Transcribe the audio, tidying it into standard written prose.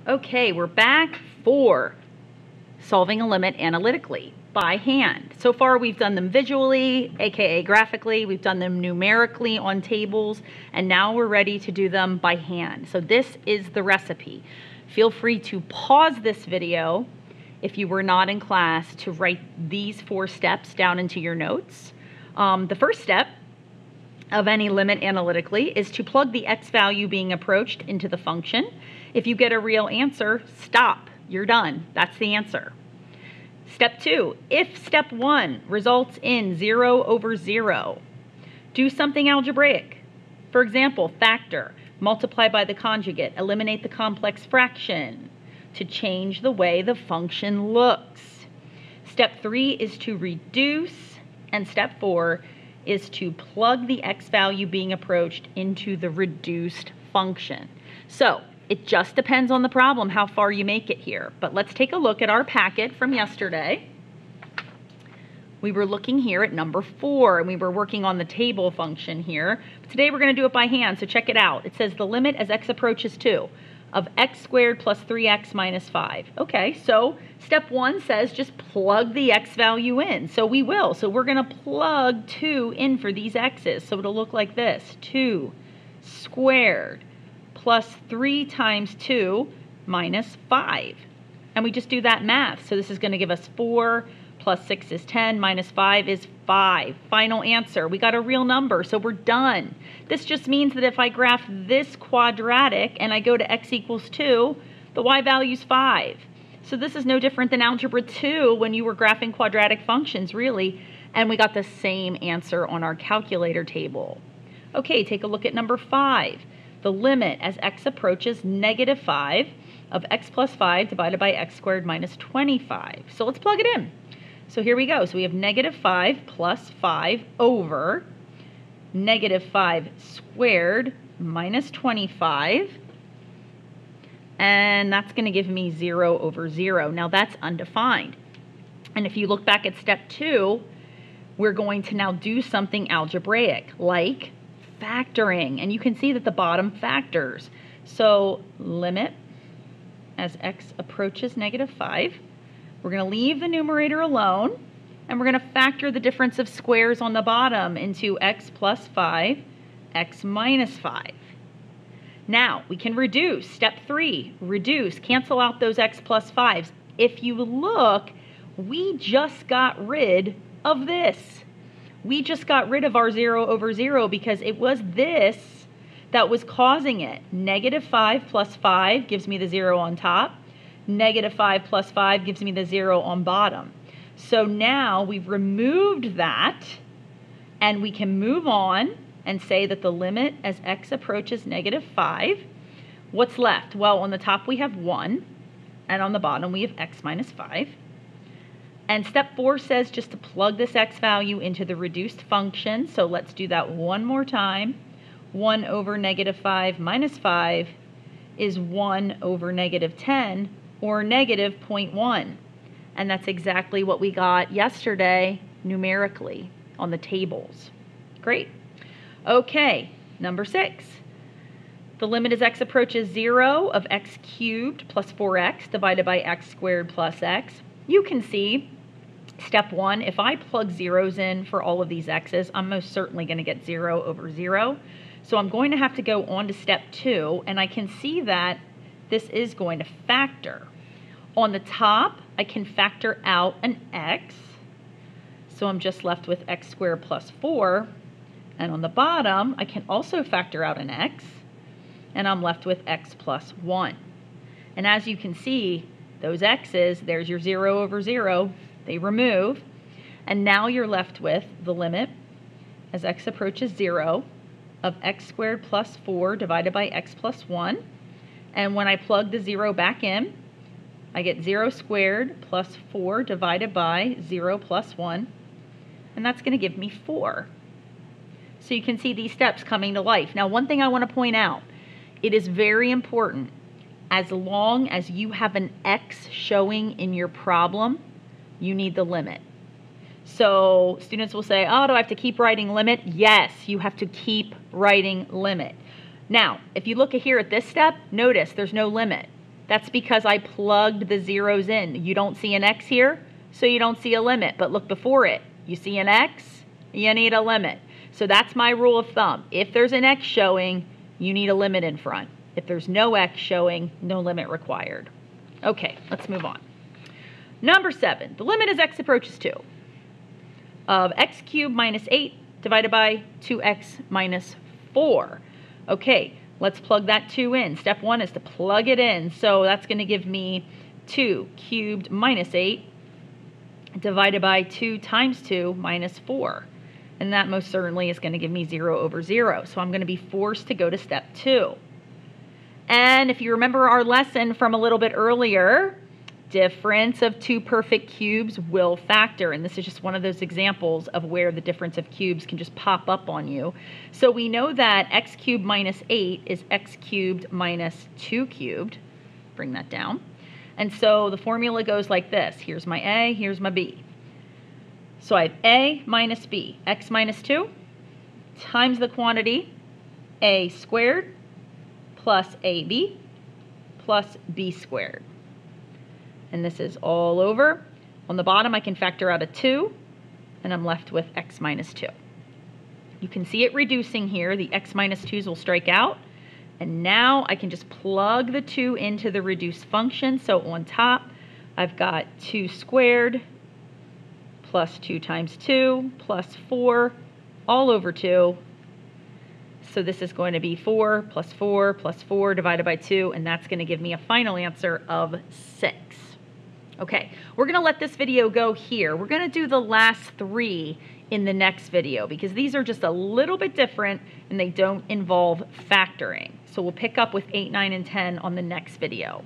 Okay, we're back for solving a limit analytically by hand. So far we've done them visually, aka graphically, we've done them numerically on tables, and now we're ready to do them by hand. So this is the recipe. Feel free to pause this video if you were not in class to write these 4 steps down into your notes. The first step of any limit analytically is to plug the x value being approached into the function. If you get a real answer, stop. You're done. That's the answer. Step 2, if step 1 results in 0 over 0, do something algebraic. For example, factor, multiply by the conjugate, eliminate the complex fraction to change the way the function looks. Step 3 is to reduce, and step 4 is to plug the x value being approached into the reduced function. So it just depends on the problem how far you make it here. But let's take a look at our packet from yesterday. We were looking here at number 4, and we were working on the table function here. Today we're going to do it by hand, so check it out. It says the limit as x approaches 2 of x squared plus 3x minus 5. Okay, so step 1 says just plug the x value in. So we will. So we're going to plug 2 in for these x's. So it'll look like this. 2 squared plus 3 times 2 minus 5. And we just do that math. So this is going to give us 4 plus 6 is 10 minus 5 is 5. Final answer. We got a real number, so we're done. This just means that if I graph this quadratic and I go to x equals 2, the y value is 5. So this is no different than Algebra 2 when you were graphing quadratic functions, really, and we got the same answer on our calculator table. Okay, take a look at number 5. The limit as x approaches negative 5 of x plus 5 divided by x squared minus 25. So let's plug it in. So here we go. So we have negative 5 plus 5 over negative 5 squared minus 25. And that's going to give me 0 over 0. Now that's undefined. And if you look back at step 2, we're going to now do something algebraic, like factoring. And you can see that the bottom factors. So limit as x approaches negative 5. We're going to leave the numerator alone, and we're going to factor the difference of squares on the bottom into x plus 5, x minus 5. Now, we can reduce. Step 3, reduce. Cancel out those x plus 5s. If you look, we just got rid of this. We just got rid of our 0 over 0 because it was this that was causing it. Negative 5 plus 5 gives me the 0 on top. Negative 5 plus 5 gives me the 0 on bottom. So now we've removed that, and we can move on and say that the limit as x approaches negative 5, what's left? Well, on the top we have 1, and on the bottom we have x minus 5. And step 4 says just to plug this x value into the reduced function. So let's do that one more time. 1 over negative 5 minus 5 is 1 over negative 10, or negative 0.1. And that's exactly what we got yesterday numerically on the tables. Great. Okay, number 6. The limit as x approaches 0 of x cubed plus 4x divided by x squared plus x. You can see, step 1, if I plug zeros in for all of these x's, I'm most certainly going to get 0 over 0. So I'm going to have to go on to step 2, and I can see that this is going to factor. On the top, I can factor out an x. So I'm just left with x squared plus 4. And on the bottom, I can also factor out an x. And I'm left with x plus 1. And as you can see, those x's, there's your 0 over 0. They remove. And now you're left with the limit as x approaches 0 of x squared plus 4 divided by x plus 1. And when I plug the 0 back in, I get 0 squared plus 4 divided by 0 plus 1. And that's going to give me 4. So you can see these steps coming to life. Now, one thing I want to point out, it is very important, as long as you have an x showing in your problem, you need the limit. So students will say, oh, do I have to keep writing limit? Yes, you have to keep writing limit. Now, if you look here at this step, notice there's no limit. That's because I plugged the zeros in. You don't see an x here, so you don't see a limit. But look before it. You see an x, you need a limit. So that's my rule of thumb. If there's an x showing, you need a limit in front. If there's no x showing, no limit required. Okay, let's move on. Number 7, the limit as x approaches 2 of x cubed minus 8 divided by 2x minus 4. Okay, let's plug that 2 in. Step 1 is to plug it in. So that's going to give me 2 cubed minus 8 divided by 2 times 2 minus 4. And that most certainly is going to give me 0 over 0. So I'm going to be forced to go to step 2. And if you remember our lesson from a little bit earlier, difference of 2 perfect cubes will factor. And this is just one of those examples of where the difference of cubes can just pop up on you. So we know that x cubed minus 8 is x cubed minus 2 cubed. Bring that down. And so the formula goes like this. Here's my a, here's my b. So I have a minus b, x minus 2, times the quantity a squared plus ab plus b squared. And this is all over. On the bottom, I can factor out a 2, and I'm left with x minus 2. You can see it reducing here. The x minus 2's will strike out. And now I can just plug the 2 into the reduced function. So on top, I've got 2 squared plus 2 times 2 plus 4 all over 2. So this is going to be 4 plus 4 plus 4 divided by 2, and that's going to give me a final answer of 6. Okay, we're going to let this video go here. We're going to do the last 3 in the next video because these are just a little bit different and they don't involve factoring. So we'll pick up with 8, 9, and 10 on the next video.